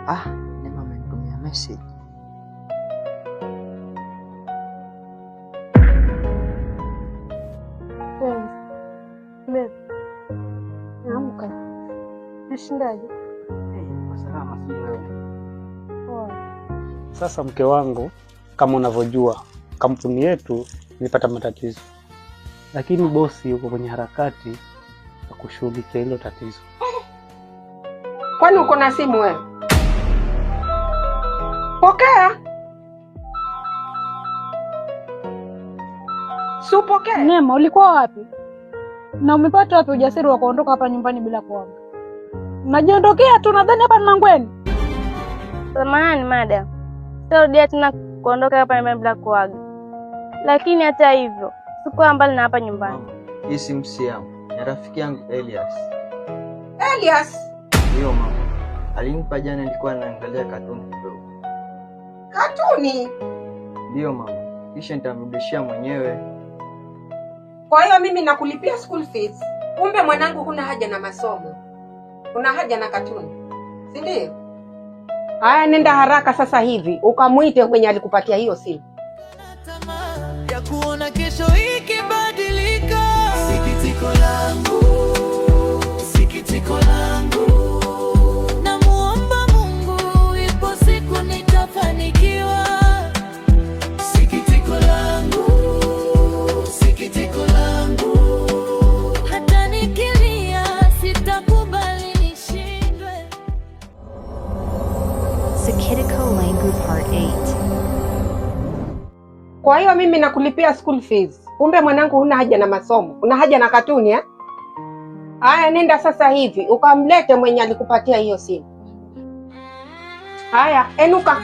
Neema amenitumia message. Amka. Nashindaje? Kwa salama si wewe. Sasa mke wangu, kama unavyojua, kampuni yetu ilipata matatizo. Lakini bosi yuko kwenye harakati ya kushughulikia hilo tatizo. Kwani uko na simu wewe? Pokea. Supokea. Neema, ulikuwa wapi? Na umepata wapi ujasiri wa kuondoka hapa nyumbani bila kuaga? Unajiondokea tu, nadhani hapa ni Mangweni. Samahani madam. Sitarudia tena kuondoka hapa nyumbani bila kuaga. Lakini hata hivyo, sikuwa mbali na hapa nyumbani. Hii simu si yangu, ni rafiki yangu Elias. Elias? Ndio mama. Alinipa jana, nilikuwa naangalia katuni kidogo. Katuni? Ndio mama. Kisha nitamrudishia mwenyewe. Kwa hiyo mimi nakulipia school fees. Kumbe mwanangu huna haja na masomo. Una haja na katuni. Si ndio? Haya, nenda haraka sasa hivi ukamuite mwenye alikupatia hiyo simu. Ya kuona kesho ikibadilika. Sikitiko langu. Namuomba Mungu ipo siku nitafanikiwa. Sikitiko langu. Hata nikilia sitakubali nishindwe. Sikitiko Langu Part 8. Kwa hiyo mimi nakulipia school fees. Kumbe mwanangu huna haja na masomo. Una haja na katuni eh? Haya, nenda sasa hivi ukamlete mwenye alikupatia hiyo simu. Haya, enuka.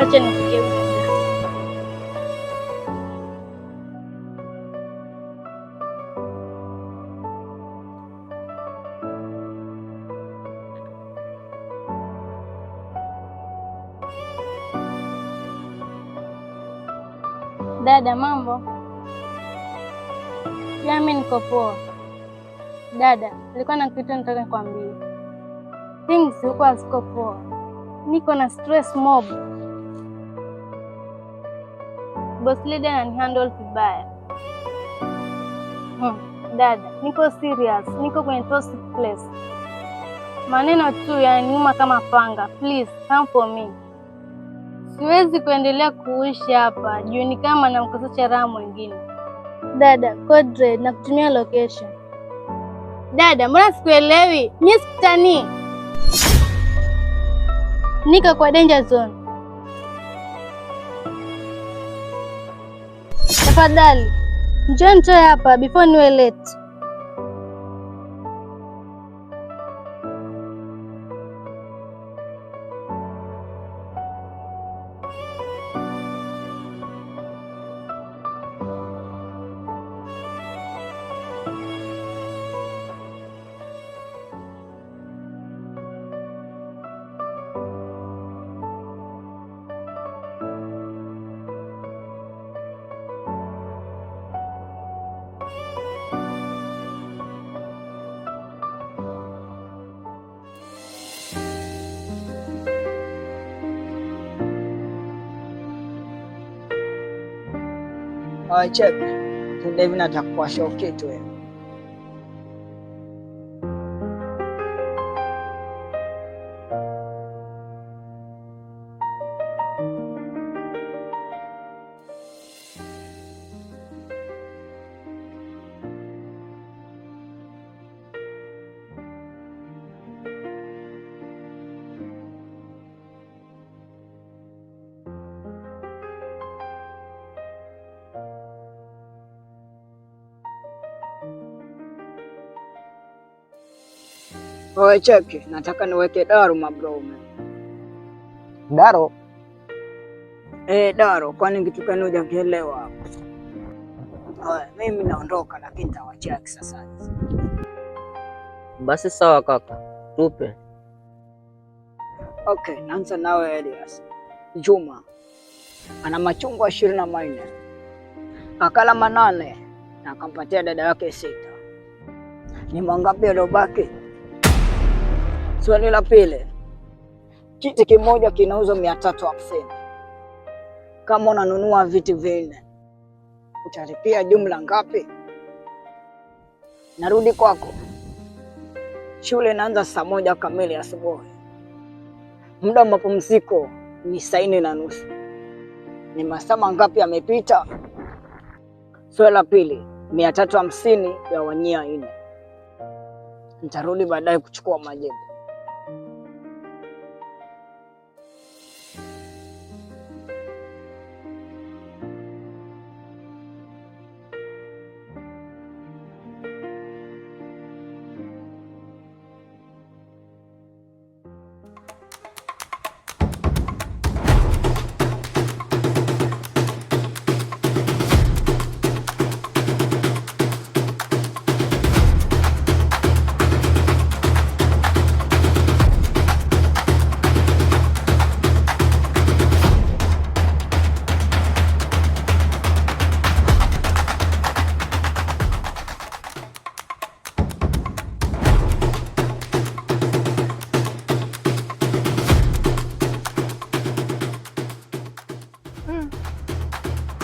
Acha nifikie. Dada, mambo? Mimi niko poa. Dada, nilikuwa na kitu nataka nikwambie. Things huko haziko poa. Niko na stress mob. Boss leader ananihandle vibaya. Dada, niko serious. Niko kwenye toxic place. Maneno tu yananiuma kama panga. Please, come for me. Siwezi kuendelea kuishi hapa juu ni kama namkosesha raha mwingine. Dada, code red na kutumia location. Dada, mbona sikuelewi? Mimi sikutani. Niko kwa danger zone. Tafadhali, njoo nitoe hapa before niwe late. Check. Tunde hivi natakuwasha kitu wewe. Wewe cheki, nataka niweke daro mabro. Daro? Daro, kwani kitu gani hujakielewa hapo? Mimi naondoka lakini nitawacheki sasa. Basi sawa kaka, tupe. Okay, naanza nawe Elias. Juma ana machungwa 24, akala 8 na akampatia dada yake 6. Ni mangapi yalobaki? Swali la pili, kiti kimoja kinauzwa 350. Kama unanunua viti 4 utalipia jumla ngapi? Narudi kwako. Shule inaanza saa 1 kamili asubuhi. Muda wa mapumziko ni saa 4:30. Ni masaa mangapi yamepita? Swali la pili, 350 gawanyia 4. Nitarudi baadaye kuchukua majibu.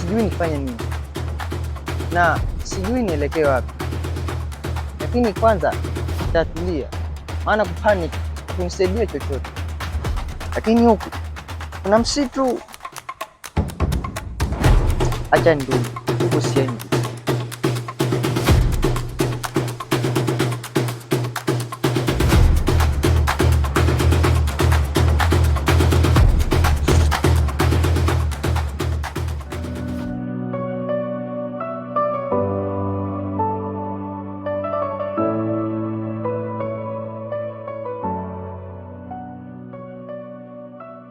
Sijui nifanye nini na sijui nielekee wapi, lakini kwanza nitatulia, maana kupanic hakunisaidia chochote. Lakini huku kuna msitu. Acha nirudi huku, siendi.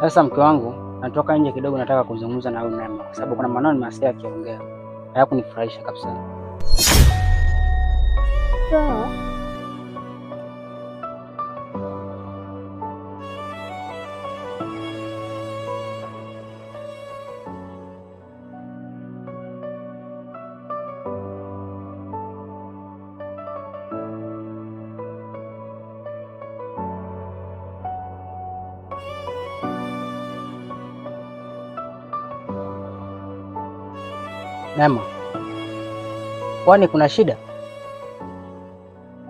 Sasa mke wangu, natoka nje kidogo, nataka kuzungumza na huyu Neema kwa sababu kuna maneno nimesikia akiongea hayakunifurahisha kabisa. Sawa. Neema, kwani kuna shida?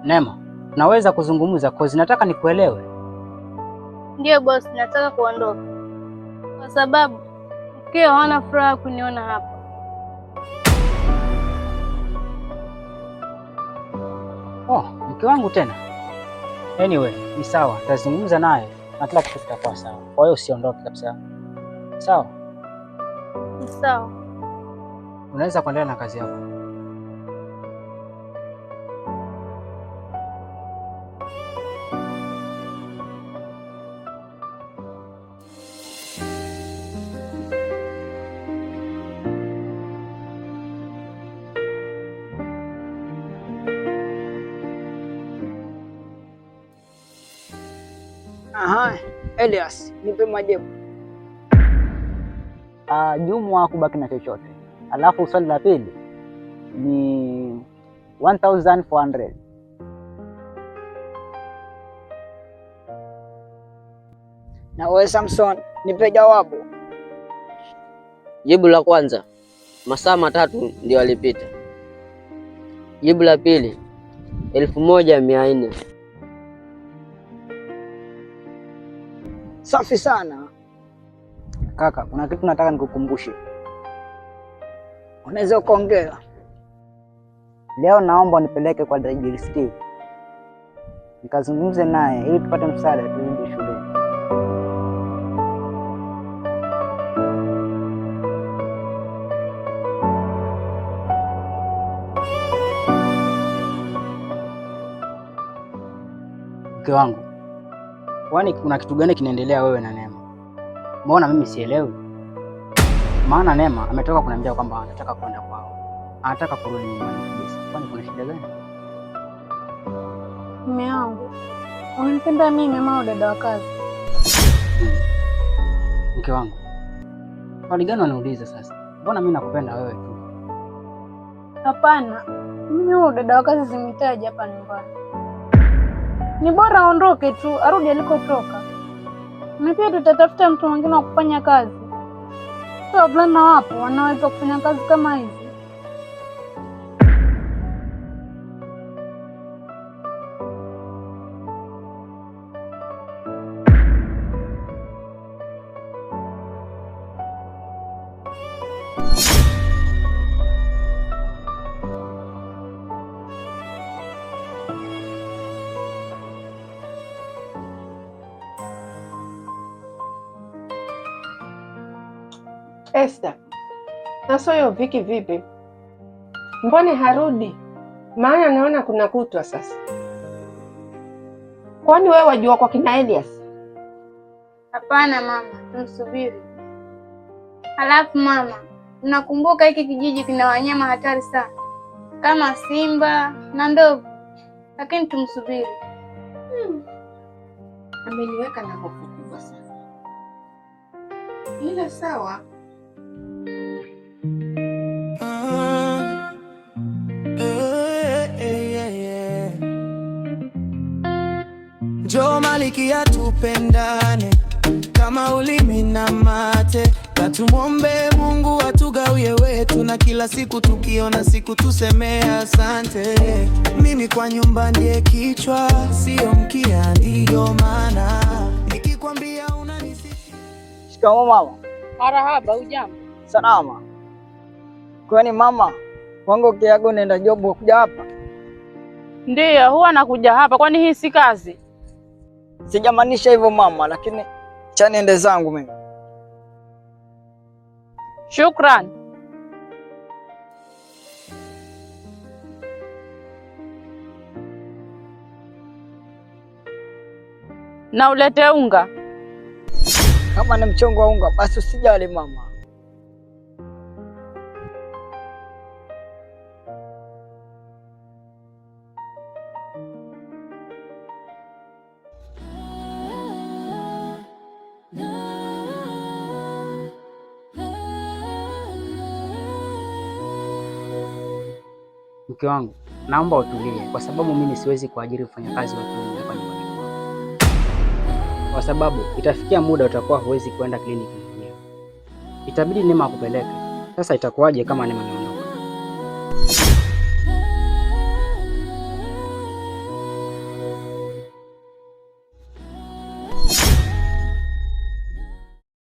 Neema, naweza kuzungumza cause nataka nikuelewe. Ndiyo boss, nataka kuondoka kwa sababu mkeo hana furaha kuniona hapa. Oh, mke wangu tena? Anyway, ni sawa, tazungumza naye na kila kitu kitakuwa sawa. Kwa hiyo usiondoke kabisa. Sawa? Ni sawa. Unaweza kuendelea na kazi yako. Aha, Elias, nipe majibu. Jumwa hakubaki na chochote. Alafu swali la pili ni 1400. Na wewe Samson, nipe jawabu. Jibu la kwanza, masaa 3 ndio alipita. Jibu la pili, 1400. Safi sana. Kaka, kuna kitu nataka nikukumbushe. Unaweza kuongea. Leo naomba unipeleke kwa Dajili Steve nikazungumze naye ili tupate msaada turudi shuleni. Mke wangu, kwani kuna kitu gani kinaendelea wewe na Neema? Mbona mimi sielewi? Maana Neema ametoka kuniambia kwamba anataka kwenda kwao, anataka kurudi nyumbani kabisa. Kwani kuna shida gani? Mume wangu, unanipenda mimi ama dada wa kazi? Mke wangu, swali gani unaniuliza sasa? Mbona mimi nakupenda wewe tu? Hapana, mimi huyo dada wa kazi simhitaji hapa nyumbani. Ni bora aondoke tu, arudi alikotoka. Na pia tutatafuta mtu mwingine wa kufanya kazi. Sio wavulana wapo wanaweza kufanya kazi kama hizi. Esther, naso hiyo Viki vipi? Mbone harudi? Maana naona kuna kutwa sasa. Kwani wewe wajua kwa kina Elias? Hapana mama, tumsubiri. Halafu mama, unakumbuka hiki kijiji kina wanyama hatari sana kama simba na ndovu, lakini tumsubiri. Ameniweka na hofu kubwa sana. Ila sawa. Njoo Malkia tupendane kama ulimi na mate, na tumwombe Mungu atugawie wetu, na kila siku tukiona siku tuseme asante. Mimi kwa nyumba ndiye kichwa, sio mkia, ndiyo maana nikikwambia unanisikia. Shikamoo mama. Marahaba, hujambo? Salama. Kwani mama, wangu kiago nenda job kuja hapa? Ndiyo, huwa nakuja hapa, kwani hii si kazi? Sijamaanisha hivyo mama, lakini cha niende zangu mimi. Shukran. Na ulete unga. Kama ni mchongo wa unga basi usijali mama. Mke wangu, naomba utulie kwa sababu mimi siwezi kuajiri mfanyakazi wa kiume hapa nyumbani kwangu. Kwa sababu itafikia muda utakuwa huwezi kwenda kliniki mwenyewe. Itabidi Neema akupeleke. Sasa itakuwaje kama Neema ameondoka?